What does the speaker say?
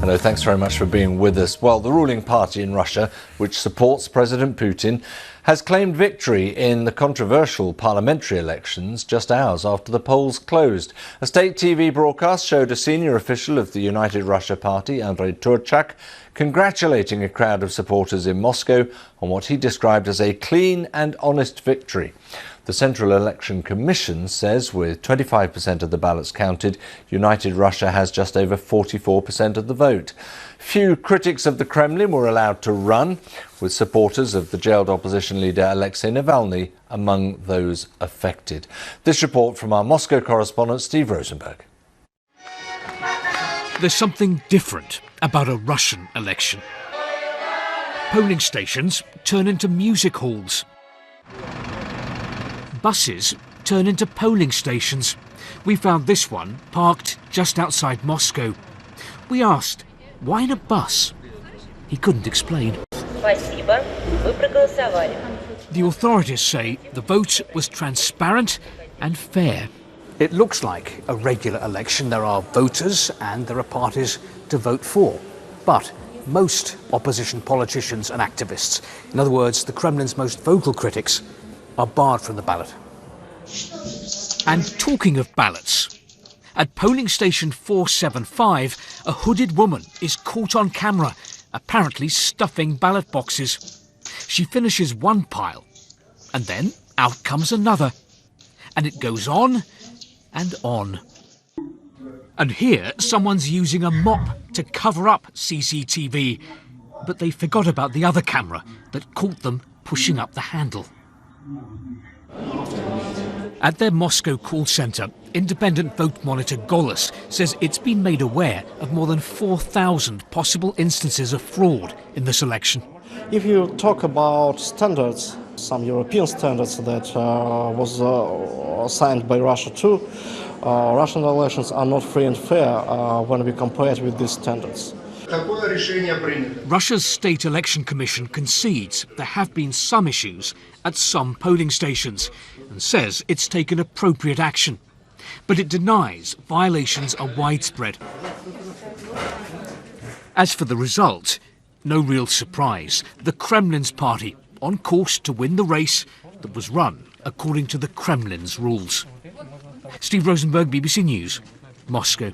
Hello, thanks very much for being with us. Well, the ruling party in Russia, which supports President Putin, has claimed victory in the controversial parliamentary elections just hours after the polls closed. A state TV broadcast showed a senior official of the United Russia Party, Andrei Turchak, congratulating a crowd of supporters in Moscow on what he described as a clean and honest victory. The Central Election Commission says with 25% of the ballots counted, United Russia has just over 44% of the vote. Few critics of the Kremlin were allowed to run, with supporters of the jailed opposition leader Alexei Navalny among those affected. This report from our Moscow correspondent Steve Rosenberg. There's something different about a Russian election. Polling stations turn into music halls. Buses turn into polling stations. We found this one parked just outside Moscow. We asked, why in a bus? He couldn't explain. The authorities say the vote was transparent and fair. It looks like a regular election. There are voters and there are parties to vote for. But most opposition politicians and activists, in other words, the Kremlin's most vocal critics, are barred from the ballot. And talking of ballots, at polling station 475, a hooded woman is caught on camera, apparently stuffing ballot boxes. She finishes one pile, and then out comes another. And it goes on and on. And here, someone's using a mop to cover up CCTV, but they forgot about the other camera that caught them pushing up the handle. At their Moscow call centre, independent vote monitor Golos says it's been made aware of more than 4,000 possible instances of fraud in this election. If you talk about standards, some European standards that was signed by Russia too, Russian elections are not free and fair when we compare it with these standards. Russia's State Election Commission concedes there have been some issues at some polling stations and says it's taken appropriate action. But it denies violations are widespread. As for the result, no real surprise. The Kremlin's party on course to win the race that was run according to the Kremlin's rules. Steve Rosenberg, BBC News, Moscow.